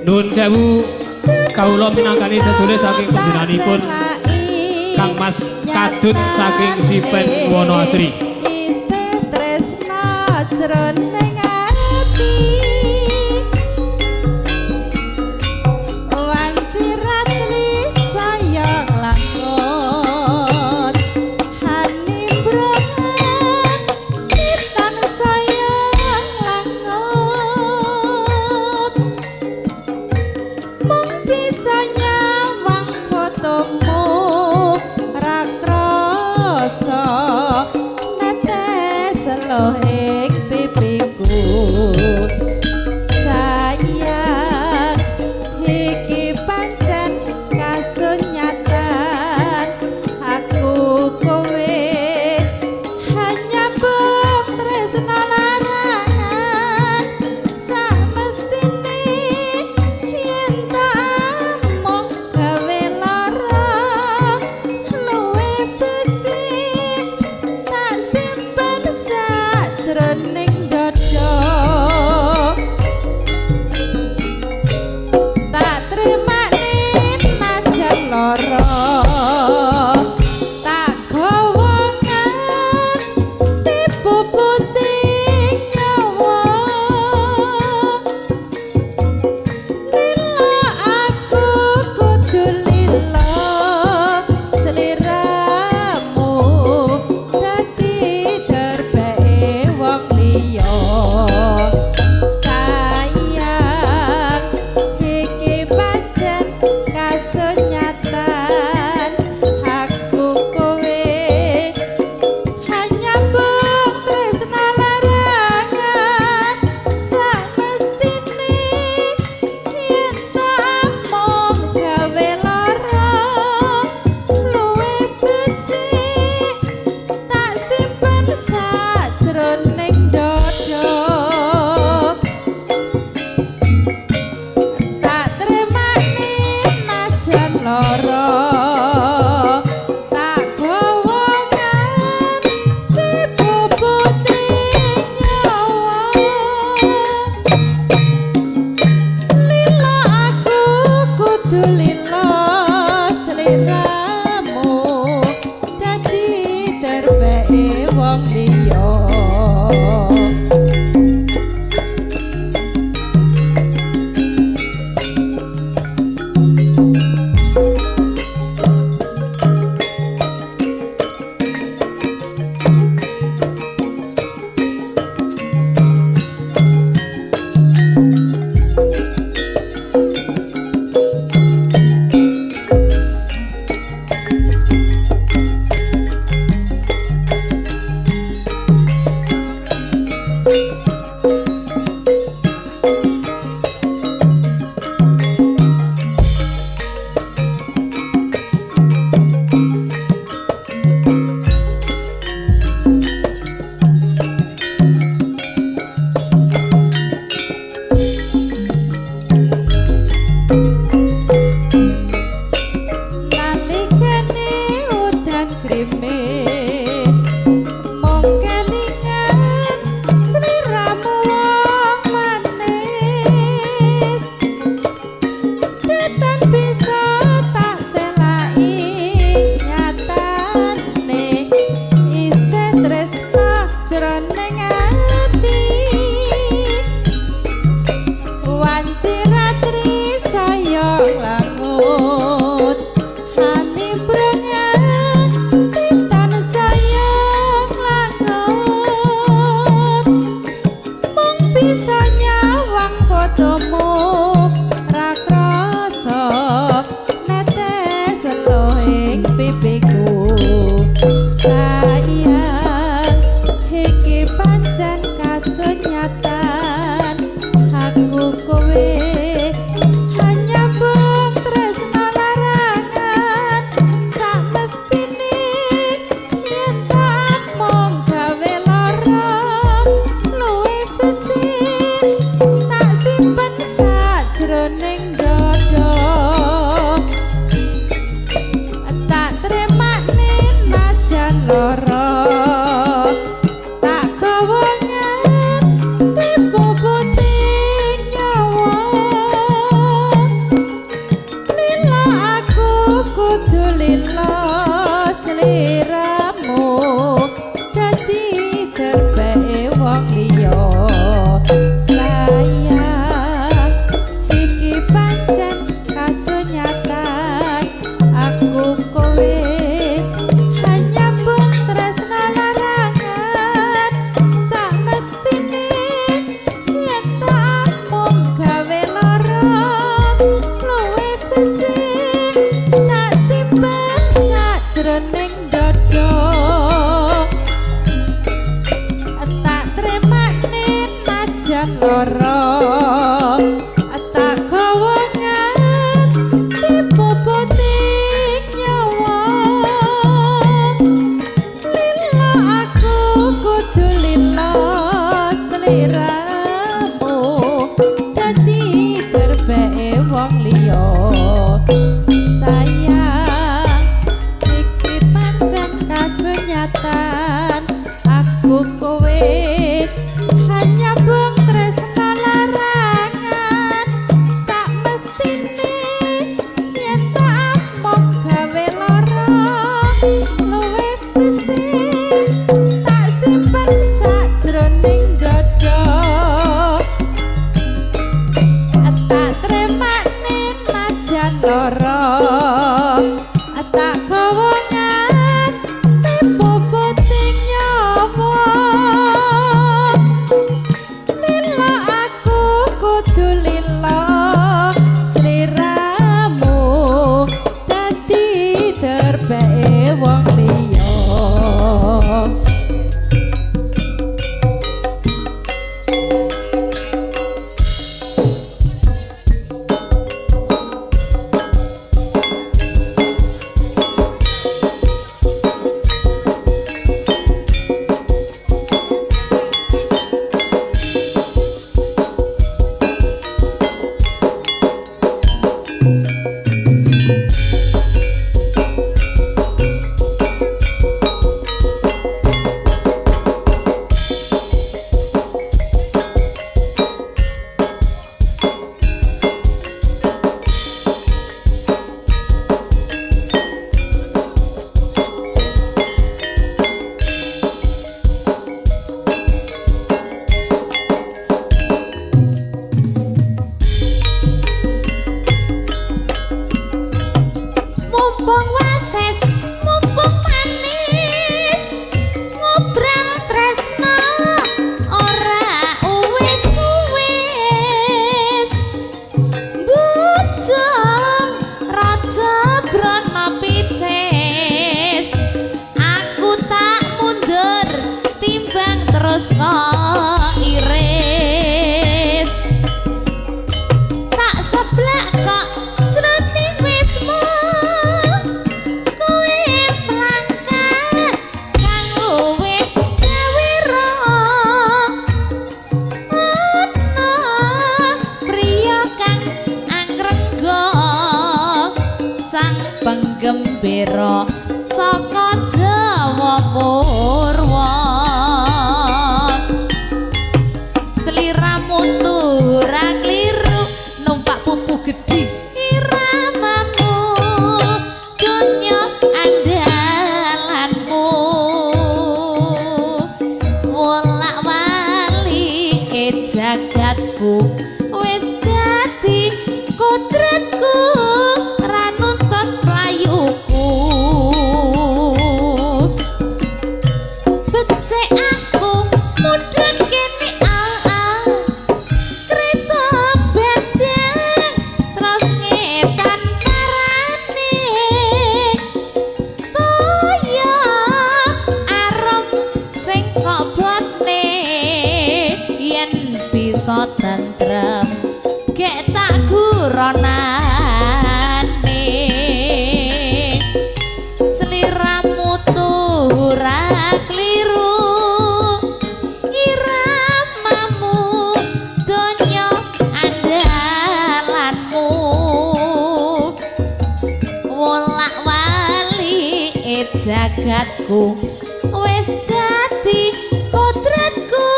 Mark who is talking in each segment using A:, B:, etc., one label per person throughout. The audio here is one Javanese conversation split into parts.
A: Nuwun sewu kawula minangkani sesule saking panjenenganipun Kang Mas Kadut saking Sipen Wono Asri.
B: Isih tresna jroning ati wancirat li sayang langot hanimbrohan pitan sayang langot mung bisa nyawang fotomu ra krasa netes loh ing pipiku sayang iki pancen kasunyatan aku kowe hanya mbok tresna larangan samestine yen tak mung gawe lara luwe becik tak simpen sajroning dada tak trimani najan lara tak gawa nganti puputing nyawa lila aku kudu lila seliramu dadi terbeke wong liya sayang iki pancen kasunyatan aku kowe hanya mbok tresna larangan samestine yen tak mung gawe lara luwe becik tak simpen sajroning dada tak trimani najan lara tak gawa nganti puputing nyawa lila aku kudu lila seliramu dadi terbeke wong liya nalikane udan krimis mung kelingan sliramu wong manis datan bisa tak selai nyatane isih tresna jroning ati wancirat ri sayang langut hanimbrohan pitan sayang langut mung bisa nyawang fotomu ra krasa netes loh ing pipiku sayang iki pancen kasunyatan aku kowe hanya mbok tresna
C: Mumpung wases, mumpung manis, ngobrol tresno ora uwis-uwis. Bujang raja brana picis, aku tak mundur timbang terus kok iris. Tak seblak kok jroning wismu, kowe plangkat kang luwih gawira. Ana priya kang angrengga, sang penggembira saka Jawa Purwa. Sliramu ora kliru, numpak pupu gedhi iramamu, donya andalanmu. Wolak-wali jagatku wis dadi kodratku, ra nuntut playuku. Becik aku mudhun kene kreta bedeng terus ngetan parane. Toya arep sing kok botne, yen bisa tentrem gek tak guronane. Sliramu ora kliru, iramamu donya andalanmu. Wolak-wali jagatku wis dadi kodratku,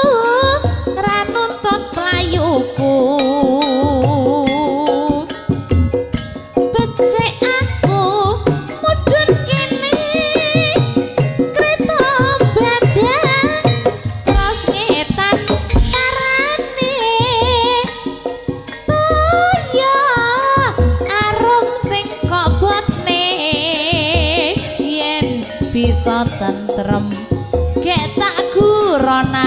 C: ra nuntut playuku. Becik aku mudhun kene kreta bedeng terus ngetan parane. Toya arum sing kok botne, yen bisa tentrem gek tak guronane.